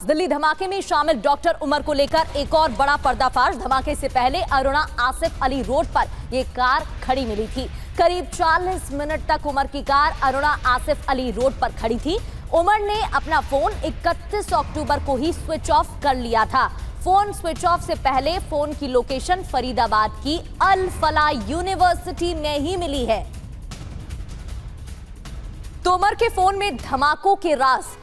दिल्ली धमाके में शामिल डॉक्टर उमर को लेकर एक और बड़ा पर्दाफाश। धमाके से पहले अरुणा आसिफ अली रोड पर ये कार खड़ी मिली थी। करीब 40 मिनट तक उमर की कार अरुणा आसिफ अली रोड पर खड़ी थी। उमर ने अपना फोन 31 अक्टूबर को ही स्विच ऑफ कर लिया था। फोन स्विच ऑफ से पहले फोन की लोकेशन फरीदाबाद की अल फला यूनिवर्सिटी में ही मिली है। तो उमर के फोन में धमाकों के राज,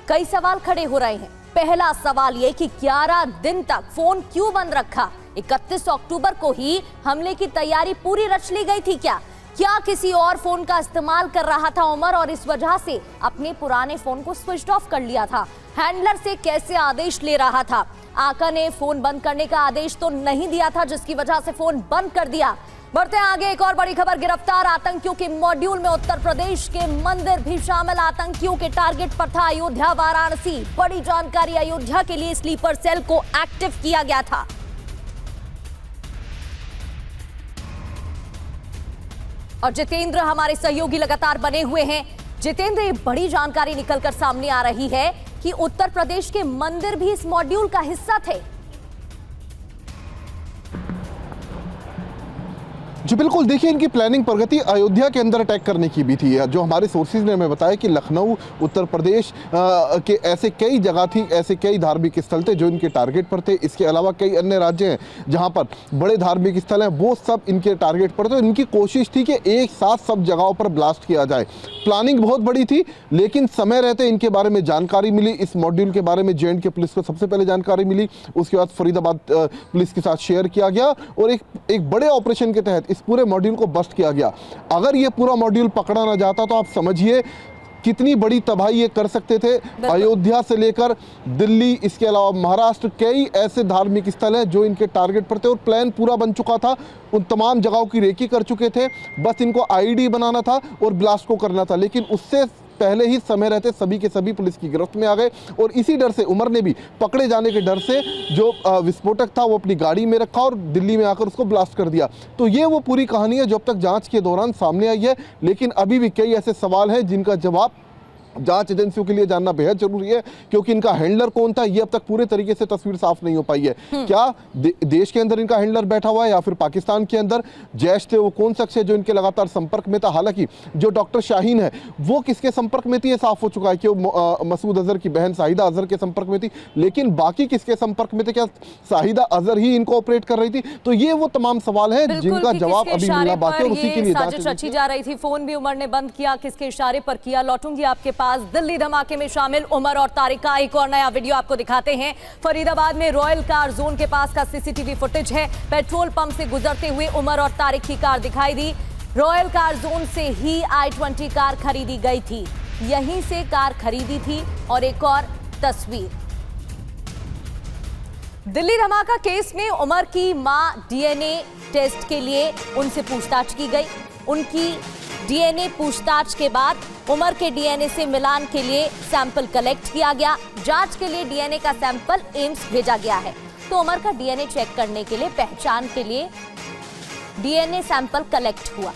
कई सवाल खड़े हो रहे हैं। पहला सवाल यह कि 11 दिन तक फोन क्यों बंद रखा? 31 अक्टूबर को ही हमले की तैयारी पूरी रच ली गई थी क्या? क्या किसी और फोन का इस्तेमाल कर रहा था उमर और इस वजह से अपने पुराने फोन को स्विच ऑफ कर लिया था? हैंडलर से कैसे आदेश ले रहा था? आका ने फोन बंद करने का आदेश तो नहीं दिया था, जिसकी वजह से फोन बंद कर दिया। बढ़ते हैं आगे, एक और बड़ी खबर। गिरफ्तार आतंकियों के मॉड्यूल में उत्तर प्रदेश के मंदिर भी शामिल। आतंकियों के टारगेट पर था अयोध्या, वाराणसी। बड़ी जानकारी, अयोध्या के लिए स्लीपर सेल को एक्टिव किया गया था। और जितेंद्र हमारे सहयोगी लगातार बने हुए हैं। जितेंद्र, ये बड़ी जानकारी निकलकर सामने आ रही है कि उत्तर प्रदेश के मंदिर भी इस मॉड्यूल का हिस्सा थे। जी बिल्कुल, देखिए इनकी प्लानिंग प्रगति अयोध्या के अंदर अटैक करने की भी थी। जो हमारे सोर्सेज ने हमें बताया कि लखनऊ, उत्तर प्रदेश के ऐसे कई जगह थी, ऐसे कई धार्मिक स्थल थे जो इनके टारगेट पर थे। इसके अलावा कई अन्य राज्य हैं जहां पर बड़े धार्मिक स्थल हैं, वो सब इनके टारगेट पर थे। इनकी कोशिश थी कि एक साथ सब जगहों पर ब्लास्ट किया जाए। प्लानिंग बहुत बड़ी थी, लेकिन समय रहते इनके बारे में जानकारी मिली। इस मॉड्यूल के बारे में J&K पुलिस को सबसे पहले जानकारी मिली, उसके बाद फरीदाबाद पुलिस के साथ शेयर किया गया और एक बड़े ऑपरेशन के तहत इस पूरे मॉड्यूल को बस्ट किया गया। अगर ये पूरा मॉड्यूल पकड़ा ना जाता तो आप समझिए कितनी बड़ी तबाही ये कर सकते थे। अयोध्या से लेकर दिल्ली, इसके अलावा महाराष्ट्र, कई ऐसे धार्मिक स्थल हैं जो इनके टारगेट पर थे और प्लान पूरा बन चुका था। उन तमाम जगहों की रेकी कर चुके थे, बस इनको आईडी बनाना था और ब्लास्ट को करना था। लेकिन उससे पहले ही समय रहते सभी के सभी पुलिस की गिरफ्त में आ गए और इसी डर से उमर ने भी पकड़े जाने के डर से जो विस्फोटक था वो अपनी गाड़ी में रखा और दिल्ली में आकर उसको ब्लास्ट कर दिया। तो ये वो पूरी कहानी है जो अब तक जांच के दौरान सामने आई है, लेकिन अभी भी कई ऐसे सवाल हैं जिनका जवाब जांच एजेंसियों के लिए जानना बेहद जरूरी है, क्योंकि इनका हैंडलर कौन था ये अब तक पूरे तरीके से तस्वीर साफ नहीं हो पाई है। क्या देश के अंदर इनका हैंडलर बैठा हुआ है या फिर पाकिस्तान के अंदर जैश थे वो कौन शख्स है जो इनके लगातार संपर्क में था? हालांकि जो डॉक्टर शाहीन है वो किसके संपर्क में थी ये साफ हो चुका है कि वो मसूद अजहर की बहन शाहिदा अजहर के संपर्क में थी, लेकिन बाकी किसके संपर्क में थे? क्या शाहिदा अजहर ही इनको ऑपरेट कर रही थी? तो ये वो तमाम सवाल है जिनका जवाब अभी मिलना बाकी है और उसी के लिए साजिश रची जा रही थी। फोन भी उमर ने बंद किया, किसके इशारे पर किया? लौटूंगी आपके पास। दिल्ली धमाके में शामिल उमर और तारिक का एक और नया वीडियो आपको दिखाते हैं। फरीदाबाद में रॉयल कार जोन के पास का सीसीटीवी फुटेज है। पेट्रोल पंप से गुजरते हुए उमर और तारिक की कार दिखाई दी। रॉयल कार जोन से ही i20 कार खरीदी गई थी, यहीं से कार खरीदी थी। और एक और तस्वीर, दिल्ली धमाका केस में उमर की मां डीएनए टेस्ट के लिए उनसे पूछताछ की गई। उनकी डीएनए पूछताछ के बाद उमर के डीएनए से मिलान के लिए सैंपल कलेक्ट किया गया। जांच के लिए डीएनए का सैंपल एम्स भेजा गया है। तो उमर का डीएनए चेक करने के लिए, पहचान के लिए डीएनए सैंपल कलेक्ट हुआ।